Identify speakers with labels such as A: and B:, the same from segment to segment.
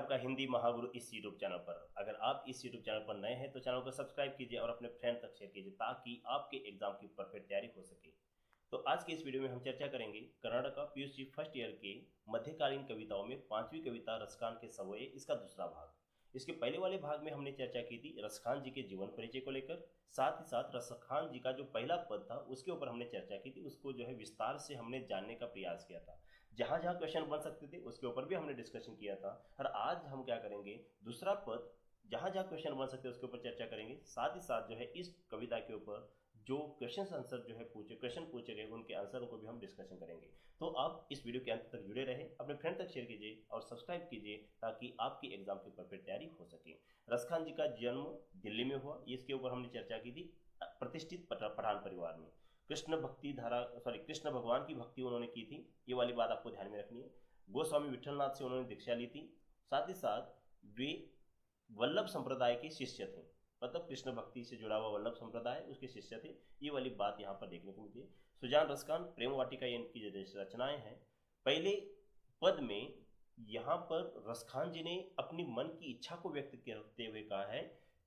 A: आपका हिंदी महागुरु इस YouTube channel पर। अगर आप इस यूट्यूब चैनल पर नए हैं तो चैनल को सब्सक्राइब कीजिए और अपने फ्रेंड तक शेयर कीजिए ताकि आपके एग्जाम की परफेक्ट तैयारी हो सके। तो आज के इस वीडियो में हम चर्चा करेंगे कर्नाटक पीयूसी फर्स्ट ईयर के मध्यकालीन कविताओं में पांचवी कविता रसखान के सवये, इसका दूसरा भाग। इसके पहले वाले भाग में हमने चर्चा की थी रसखान जी के जीवन परिचय को लेकर, साथ ही साथ रसखान जी का जो पहला पद था उसके ऊपर हमने चर्चा की थी, उसको जो है विस्तार से हमने जानने का प्रयास किया था। जहां जहां क्वेश्चन बन सकते थे उसके ऊपर भी हमने डिस्कशन किया था। और आज हम क्या करेंगे, दूसरा पद जहां जहां क्वेश्चन बन सकते हैं उसके ऊपर चर्चा करेंगे। साथ ही साथ जो है इस कविता के ऊपर जो क्वेश्चन आंसर जो है क्वेश्चन पूछे गए उनके आंसरों को भी हम डिस्कशन करेंगे। तो आप इस वीडियो के अंत तक जुड़े रहे, अपने फ्रेंड तक शेयर कीजिए और सब्सक्राइब कीजिए ताकि आपकी एग्जाम की परफेक्ट तैयारी हो सके। रसखान जी का जन्म दिल्ली में हुआ, इसके ऊपर हमने चर्चा की थी। प्रतिष्ठित पठान परिवार में कृष्ण भगवान की भक्ति उन्होंने की थी, ये वाली बात आपको ध्यान में रखनी है। गोस्वामी विठलनाथ से उन्होंने दीक्षा ली थी। साथ ही साथ वे वल्लभ संप्रदाय के शिष्य थे, मतलब कृष्ण भक्ति से जुड़ा हुआ वल्लभ संप्रदाय उसके शिष्य थे, ये वाली बात यहाँ पर देखने को मिलती है। सुजान रसखान प्रेम वाटिका इनकी जो रचनाएं हैं, पहले पद में यहाँ पर रसखान जी ने अपनी मन की इच्छा को व्यक्त करते हुए कहा है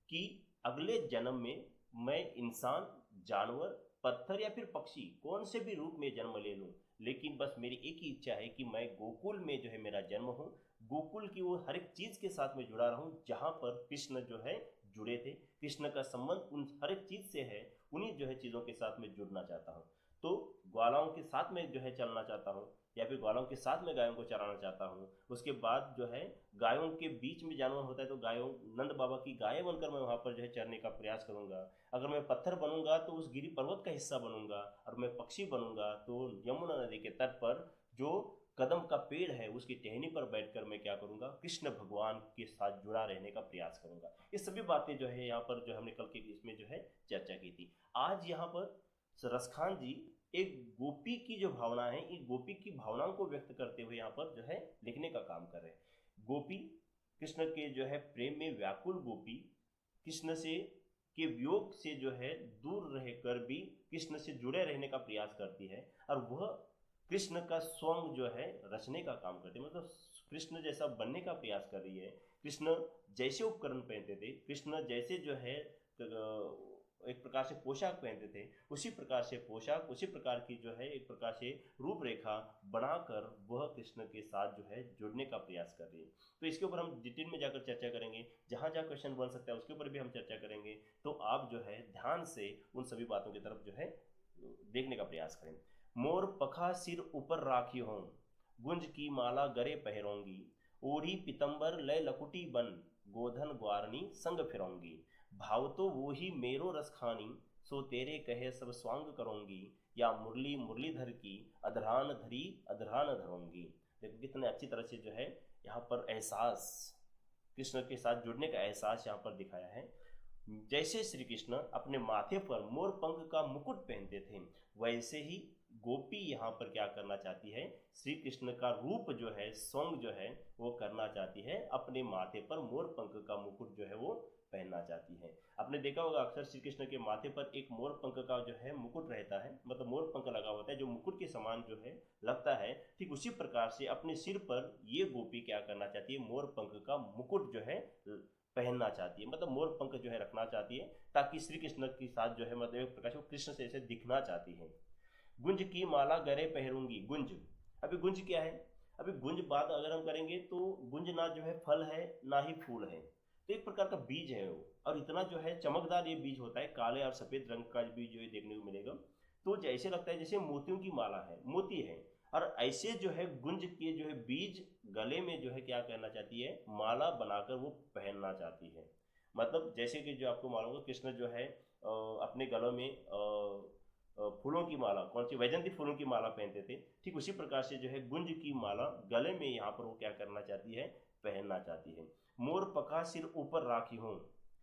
A: कि अगले जन्म में मैं इंसान, जानवर, पत्थर या फिर पक्षी कौन से भी रूप में जन्म ले लूं, लेकिन बस मेरी एक ही इच्छा है कि मैं गोकुल में जो है मेरा जन्म हो, गोकुल की वो हर एक चीज के साथ में जुड़ा रहूं जहां पर कृष्ण जो है जुड़े थे। कृष्ण का संबंध उन हर एक चीज से है, उन्हीं जो है चीजों के साथ में जुड़ना चाहता हूँ। तो ग्वालाओं के साथ में जो है चलना चाहता हूँ या फिर ग्वालों के साथ में गायों को चराना चाहता हूँ। उसके बाद जो है गायों के बीच में जानवर होता है तो गायों, नंद बाबा की गायें बनकर मैं वहां पर जो है चरने का प्रयास करूंगा। अगर मैं पत्थर बनूंगा तो उस गिरी पर्वत का हिस्सा बनूंगा, और मैं पक्षी बनूंगा तो यमुना नदी के तट पर जो कदम का पेड़ है उसकी टहनी पर बैठकर मैं क्या करूंगा, कृष्ण भगवान के साथ जुड़ा रहने का प्रयास करूंगा। ये सभी बातें जो है यहाँ पर जो हमने कल के इसमें जो है चर्चा की थी। आज यहाँ पर रसखान जी एक गोपी की जो भावना है, एक गोपी की भावनाओं को व्यक्त करते हुए यहाँ पर जो है लिखने का काम कर रहे हैं। गोपी कृष्ण के जो है प्रेम में व्याकुल गोपी, कृष्ण से के वियोग से जो है दूर रहकर भी कृष्ण से जुड़े रहने का प्रयास करती है, और वह कृष्ण का सॉन्ग जो है रचने का काम करती है, मतलब कृष्ण जैसा बनने का प्रयास कर रही है। कृष्ण जैसे उपकरण पहनते थे, कृष्ण जैसे जो है एक प्रकार से पोशाक पहनते थे, उसी प्रकार से पोशाक, उसी प्रकार की जो है एक प्रकार से रूपरेखा बनाकर वह कृष्ण के साथ जो है जुड़ने का प्रयास कर रही है। तो इसके ऊपर हम डिटेल में जाकर चर्चा करेंगे, जहां जहां क्वेश्चन बन सकता है उसके ऊपर भी हम चर्चा करेंगे। तो आप जो है ध्यान से उन सभी बातों की तरफ जो है देखने का प्रयास करें। मोर पखा सिर ऊपर राखी हों, गुंज की माला गरे पहरोंगी, ओढ़ी पितंबर लय लकुटी बन, गोधन ग्वारनी संग फिरोंगी, भाव तो वो ही मेरो रसखानी, सो तेरे कहे सब स्वांग करोंगी, या मुरली मुरलीधर की अधरान धरी अधरान धरोंगी। देखो कितने अच्छी तरह से जो है यहाँ पर एहसास, कृष्ण के साथ जुड़ने का एहसास यहाँ पर दिखाया है। जैसे श्री कृष्ण अपने माथे पर मोर पंख का मुकुट पहनते थे, वैसे ही गोपी यहाँ पर क्या करना चाहती है, श्री कृष्ण का रूप जो है, सॉन्ग जो है वो करना चाहती है, अपने माथे पर मोर पंख का मुकुट जो है वो पहनना चाहती है। आपने देखा होगा अक्सर श्री कृष्ण के माथे पर एक मोर पंख का जो है मुकुट रहता है, मतलब मोर पंख लगा होता है जो मुकुट के समान जो है लगता है। ठीक उसी प्रकार से अपने सिर पर ये गोपी क्या करना चाहती है, मोर पंख का मुकुट जो है पहनना चाहती है, मतलब मोर पंख जो है रखना चाहती है, ताकि श्री कृष्ण के साथ जो है मतलब एक प्रकार से कृष्ण से ऐसे दिखना चाहती है। गुंज की माला गरे पहरूंगी, गुंज, अभी गुंज क्या है, अभी गुंज बात अगर हम करेंगे तो गुंज ना जो है फल है ना ही फूल है, तो एक प्रकार का बीज है वो, और इतना जो है चमकदार ये बीज होता है, काले और सफेद रंग का बीज जो है देखने को मिलेगा। तो जैसे लगता है जैसे मोतियों की माला है, मोती है, और ऐसे जो है गुंज के जो है बीज गले में जो है क्या करना चाहती है, माला बनाकर वो पहनना चाहती है। मतलब जैसे कि जो आपको मालूम होगा कृष्ण जो है अपने गलों में फूलों की माला, कौन सी, वैजंती फूलों की माला पहनते थे, ठीक उसी प्रकार से जो है गुंज की माला गले में यहाँ पर वो क्या करना चाहती है, पहनना चाहती है। मोर पखा सिर ऊपर राखी हूं,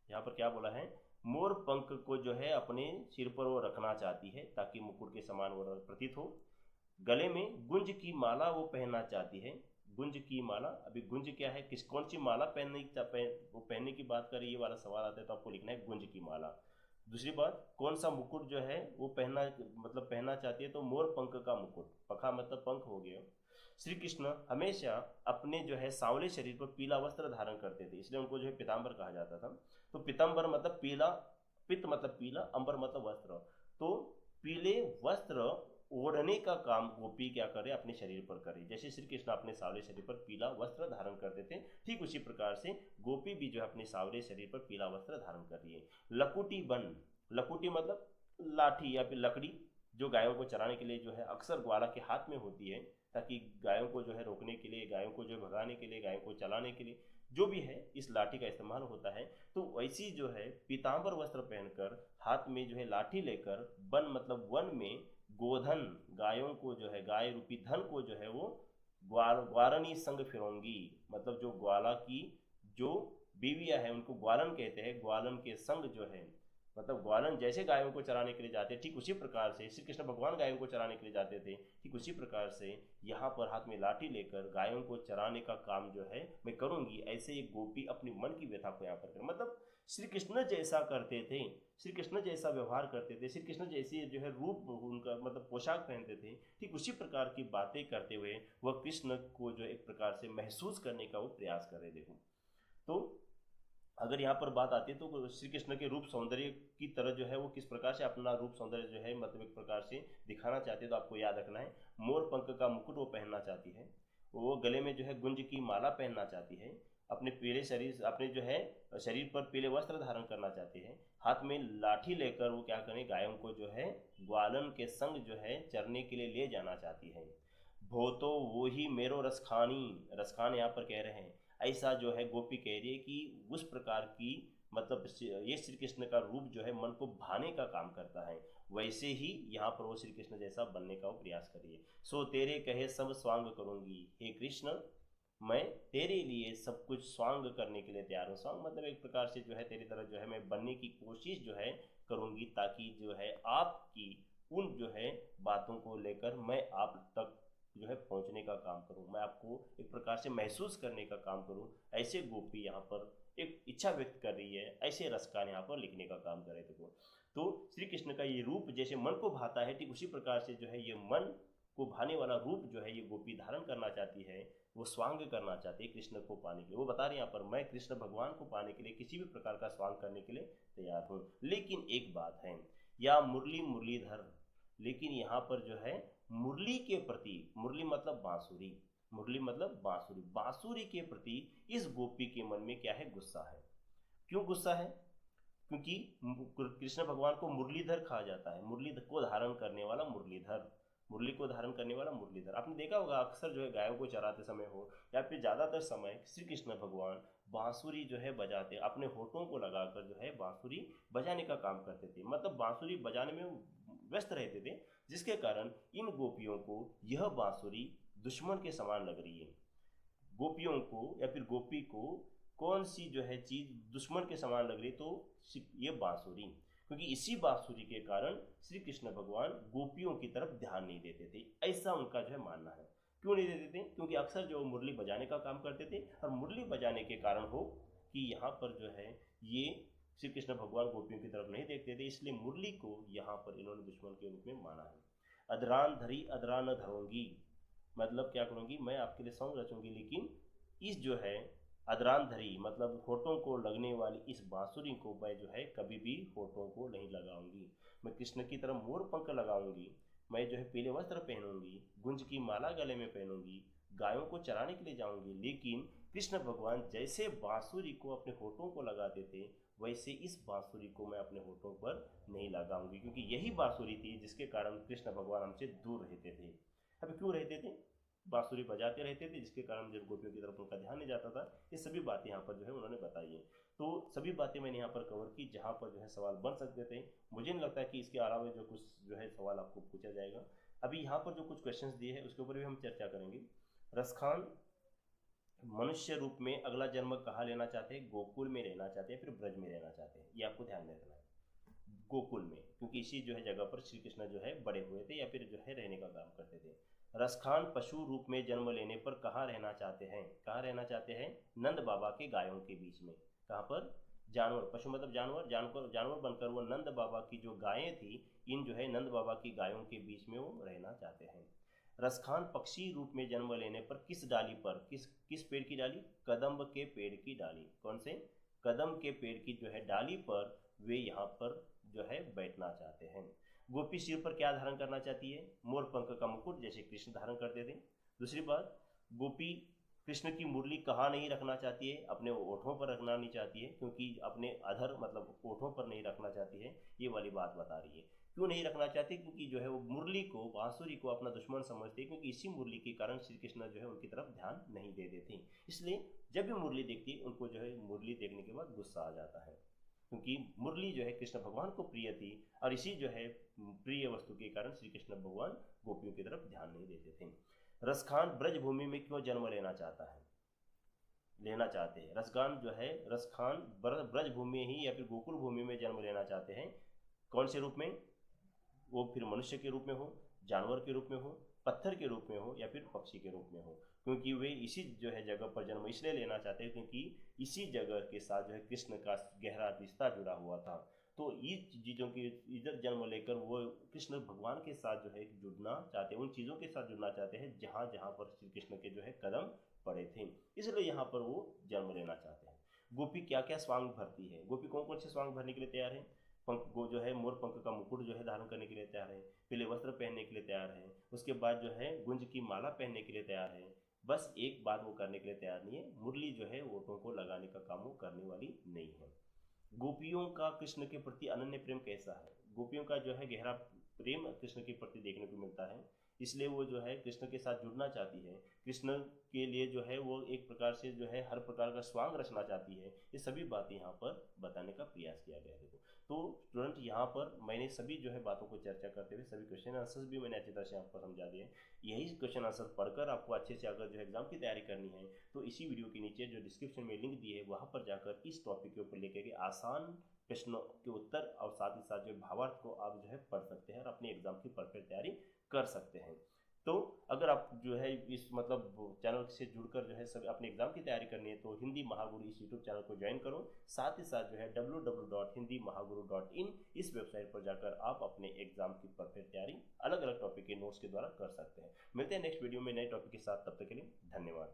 A: यहाँ पर क्या बोला है, मोर पंख को जो है अपने सिर पर वो रखना चाहती है ताकि मुकुट के समान वो प्रतीत हो। गले में गुंज की माला वो पहनना चाहती है, गुंज की माला, अभी गुंज क्या है, कौन सी माला वो पहनने की बात करें, ये वाला सवाल आता है तो आपको लिखना है गुंज की माला। दूसरी बात, कौन सा मुकुट जो है वो पहनना, मतलब पहनना चाहती है, तो मोर पंख का मुकुट, पखा मतलब पंख हो गया। श्री कृष्ण हमेशा अपने जो है सांवले शरीर पर पीला वस्त्र धारण करते थे, इसलिए उनको जो है पीताम्बर कहा जाता था। तो पीताम्बर मतलब पीला, पित्त मतलब पीला, अंबर मतलब वस्त्र। तो पीले वस्त्र ओढ़ने का काम गोपी क्या करे, अपने शरीर पर करे। जैसे श्री कृष्ण अपने सांवले शरीर पर पीला वस्त्र धारण करते थे, ठीक उसी प्रकार से गोपी भी जो है अपने सांवले शरीर पर पीला वस्त्र धारण कर रही है। लकुटी बन, लकुटी मतलब लाठी या फिर लकड़ी, जो गायों को चराने के लिए जो है अक्सर ग्वाला के हाथ में होती है, ताकि गायों को जो है रोकने के लिए, गायों को जो है भगाने के लिए, गायों को चलाने के लिए जो भी है इस लाठी का इस्तेमाल होता है। तो वैसी जो है पीताम्बर वस्त्र पहनकर, हाथ में जो है लाठी लेकर, वन मतलब वन में गोधन, गायों को जो है, गाय रूपी धन को जो है वो ग्वारनी संग फिरोंगी, मतलब जो ग्वाला की जो बीवियां हैं उनको ग्वालन कहते हैं, ग्वालन के संग जो है, मतलब ग्वालन जैसे गायों को चराने के लिए जाते हैं, ठीक उसी प्रकार से श्री कृष्ण भगवान गायों को चराने के लिए जाते थे, ठीक उसी प्रकार से यहाँ पर हाथ में लाठी लेकर गायों को चराने का काम जो है मैं करूंगी। ऐसे एक गोपी अपनी मन की व्यथा को यहाँ पर कर, मतलब श्री कृष्ण जैसा करते थे, श्री कृष्ण जैसा व्यवहार करते थे, श्री कृष्ण जैसी जो है रूप उनका मतलब पोशाक पहनते थे, ठीक उसी प्रकार की बातें करते हुए वह कृष्ण को जो एक प्रकार से महसूस करने का वो प्रयास कर रहे। देखो, तो अगर यहाँ पर बात आती है तो श्री कृष्ण के रूप सौंदर्य की तरह जो है वो किस प्रकार से अपना रूप सौंदर्य जो है मतलब एक प्रकार से दिखाना चाहती है, तो आपको याद रखना है, मोर पंख का मुकुट वो पहनना चाहती है, वो गले में जो है गुंज की माला पहनना चाहती है, अपने पीले शरीर, अपने जो है शरीर पर पीले वस्त्र धारण करना चाहती है, हाथ में लाठी लेकर वो क्या करें, गायों को जो है ग्वालन के संग जो है चरने के लिए ले जाना चाहती है। भो तो वो ही मेरो रसखानी, रसखान यहाँ पर कह रहे हैं, ऐसा जो है गोपी कह रही है कि उस प्रकार की, मतलब ये श्री कृष्ण का रूप जो है मन को भाने का काम करता है, वैसे ही यहाँ पर वो श्री कृष्ण जैसा बनने का वो प्रयास करिए। सो तेरे कहे सब स्वांग करूंगी, हे कृष्ण मैं तेरे लिए सब कुछ स्वांग करने के लिए तैयार हूँ। स्वांग मतलब एक प्रकार से जो है तेरी तरह जो है मैं बनने की कोशिश जो है करूंगी, ताकि जो है आपकी उन जो है बातों को लेकर मैं आप तक जो है पहुंचने का काम करूं, मैं आपको एक प्रकार से महसूस करने का काम करूं। ऐसे गोपी यहाँ पर एक इच्छा व्यक्त कर रही है, ऐसे रसकान यहाँ पर लिखने का काम करे। तो श्री कृष्ण का ये रूप जैसे मन को भाता है, ठीक उसी प्रकार से जो है ये मन को भाने वाला रूप जो है ये गोपी धारण करना चाहती है, वो स्वांग करना चाहती है कृष्ण को पाने के लिए। वो बता रहे हैं यहाँ पर, मैं कृष्ण भगवान को पाने के लिए किसी भी प्रकार का स्वांग करने के लिए तैयार हूँ। लेकिन एक बात है, या मुरली मुरलीधर, लेकिन यहाँ पर जो है मुरली के प्रति, मुरली मतलब बांसुरी, मुरली मतलब बांसुरी, बांसुरी के प्रति इस गोपी के मन में क्या है, गुस्सा है। क्यों गुस्सा है? क्योंकि कृष्ण भगवान को मुरलीधर कहा जाता है, मुरली को धारण करने वाला मुरलीधर, मुरली को धारण करने वाला मुरलीधर। आपने देखा होगा अक्सर जो है गायों को चराते समय हो या फिर ज्यादातर समय श्री कृष्ण भगवान बांसुरी जो है बजाते, अपने होठों को लगाकर जो है बांसुरी बजाने का काम करते थे, मतलब बांसुरी बजाने में व्यस्त रहते थे, जिसके कारण इन गोपियों को यह बांसुरी दुश्मन के समान लग रही है। गोपियों को या फिर गोपी को कौन सी जो है चीज दुश्मन के समान लग रही, तो ये बांसुरी, क्योंकि इसी बांसुरी के कारण श्री कृष्ण भगवान गोपियों की तरफ ध्यान नहीं देते थे, ऐसा उनका जो है मानना है। क्यों नहीं देते थे? क्योंकि अक्सर जो मुरली बजाने का काम करते थे, और मुरली बजाने के कारण हो कि यहाँ पर जो है ये श्री कृष्ण भगवान गोपियों की तरफ नहीं देखते थे, इसलिए मुरली को यहाँ पर इन्होंने दुश्मन के रूप में माना है। अदरान धरी अदरा न धरूंगी, मतलब क्या करूंगी, मैं आपके लिए सॉन्ग रचूंगी, लेकिन इस जो है अदरान धरी मतलब होठों को लगने वाली इस बांसुरी को मैं जो है कभी भी होठों को नहीं लगाऊंगी। मैं कृष्ण की तरह मोर पंख लगाऊंगी, मैं जो है पीले वस्त्र पहनूंगी, गुंज की माला गले में पहनूंगी, गायों को चराने के लिए जाऊंगी, लेकिन कृष्ण भगवान जैसे बांसुरी को अपने होठों को लगाते थे, वैसे इस बांसुरी को मैं अपने होठों पर नहीं लगाऊंगी, क्योंकि यही बांसुरी थी जिसके कारण कृष्ण भगवान हमसे दूर रहते थे। अब क्यों रहते थे? बांसुरी बजाते रहते थे, जिसके कारण जब गोपियों की तरफ उनका ध्यान नहीं जाता था। ये सभी बातें यहाँ पर जो है उन्होंने बताई है। तो सभी बातें मैंने यहाँ पर कवर की जहाँ पर जो है सवाल बन सकते थे। मुझे नहीं लगता कि इसके अलावा जो कुछ जो है सवाल आपको पूछा जाएगा। अभी यहाँ पर जो कुछ क्वेश्चंस दिए हैं उसके ऊपर भी हम चर्चा करेंगे। रसखान मनुष्य रूप में अगला जन्म कहाँ लेना चाहते हैं? गोकुल में रहना चाहते हैं, फिर ब्रज में रहना चाहते हैं, ये आपको ध्यान में रखना है। गोकुल में, क्योंकि इसी जो है जगह पर श्री कृष्ण जो है बड़े हुए थे या फिर जो है रहने का काम करते थे। रसखान पशु रूप में जन्म लेने पर कहाँ रहना चाहते हैं? कहाँ रहना चाहते हैं? नंद बाबा के गायों के बीच में। कहाँ पर? जानवर, पशु मतलब जानवर, जानवर जानवर बनकर वो नंद बाबा की जो गायें थी, इन जो है नंद बाबा की गायों के बीच में वो रहना चाहते हैं। रसखान पक्षी रूप में जन्म लेने पर किस डाली पर, किस किस पेड़ की डाली, कदम्ब के पेड़ की डाली, कौन से, कदम के पेड़ की जो है डाली पर वे यहाँ पर जो है बैठना चाहते हैं। गोपी सिर पर क्या धारण करना चाहती है, मोर पंख का मुकुट जैसे कृष्ण धारण करते थे। दूसरी बात, गोपी कृष्ण की मुरली कहाँ नहीं रखना चाहती है, अपने ओठों पर रखना नहीं चाहती है, क्योंकि अपने अधर मतलब ओठों पर नहीं रखना चाहती है, ये वाली बात बता रही है। क्यों नहीं रखना चाहती, क्योंकि जो है वो मुरली को, बांसुरी को अपना दुश्मन समझते हैं, क्योंकि इसी मुरली के कारण श्री कृष्ण जो है उनकी तरफ ध्यान नहीं दे देते, इसलिए जब भी मुरली देखती है उनको जो है मुरली देखने के बाद गुस्सा आ जाता है, क्योंकि मुरली जो है कृष्ण भगवान को प्रिय थी, और इसी जो है प्रिय वस्तु के कारण श्री कृष्ण भगवान गोपियों की तरफ ध्यान नहीं देते थे। रसखान ब्रज भूमि में क्यों जन्म लेना चाहते हैं, रसखान जो है, रसखान ब्रज भूमि ही या फिर गोकुल भूमि में जन्म लेना चाहते हैं, कौन से रूप में, वो फिर मनुष्य के रूप में हो, जानवर के रूप में हो, पत्थर के रूप में हो, या फिर पक्षी के रूप में हो, क्योंकि वे इसी जो है जगह पर जन्म इसलिए लेना चाहते हैं क्योंकि इसी जगह के साथ जो है कृष्ण का गहरा रिश्ता जुड़ा हुआ था। तो इस चीज़ों की इधर जन्म लेकर वो कृष्ण भगवान के साथ जो है जुड़ना चाहते हैं, उन चीज़ों के साथ जुड़ना चाहते हैं जहाँ जहाँ पर श्री कृष्ण के जो है कदम पड़े थे, इसलिए यहाँ पर वो जन्म लेना चाहते हैं। गोपी क्या क्या स्वांग भरती है, गोपी कौन कौन से स्वांग भरने के लिए तैयार है, पंख वो जो है मोर पंख का मुकुट जो है धारण करने के लिए तैयार है, पीले वस्त्र पहनने के लिए तैयार है, उसके बाद जो है गुंज की माला पहनने के लिए तैयार है, बस एक बात वो करने के लिए तैयार नहीं है, मुरली जो है ओठों को लगाने का काम वो करने वाली नहीं है। गोपियों का कृष्ण के प्रति अनन्य प्रेम कैसा है, गोपियों का जो है गहरा प्रेम कृष्ण के प्रति देखने को मिलता है, इसलिए वो जो है कृष्ण के साथ जुड़ना चाहती है, कृष्ण के लिए जो है वो एक प्रकार से जो है हर प्रकार का स्वांग रचना चाहती है। ये सभी बातें यहाँ पर बताने का प्रयास किया गया है। देखो तो स्टूडेंट, यहाँ पर मैंने सभी जो है बातों को चर्चा करते हुए सभी क्वेश्चन आंसर्स भी मैंने अच्छी तरह से आपको समझा दिए। यही क्वेश्चन आंसर पढ़कर आपको अच्छे से अगर जो एग्जाम की तैयारी करनी है तो इसी वीडियो के नीचे जो डिस्क्रिप्शन में लिंक दी है वहाँ पर जाकर इस टॉपिक के ऊपर लेकर के आसान प्रश्नों के उत्तर और साथ ही साथ जो भावार्थ को आप जो है पढ़ सकते हैं और अपने एग्जाम की परफेक्ट तैयारी कर सकते हैं। तो अगर आप जो है इस मतलब चैनल से जुड़कर जो है सब अपने एग्जाम की तैयारी करनी है तो हिंदी महागुरु इस यूट्यूब चैनल को ज्वाइन करो, साथ ही साथ जो है www.hindimahaguru.in इस वेबसाइट पर जाकर आप अपने एग्जाम की परफेक्ट तैयारी अलग अलग टॉपिक के नोट्स के द्वारा कर सकते हैं। मिलते हैं नेक्स्ट वीडियो में नए टॉपिक के साथ, तब तक के लिए धन्यवाद।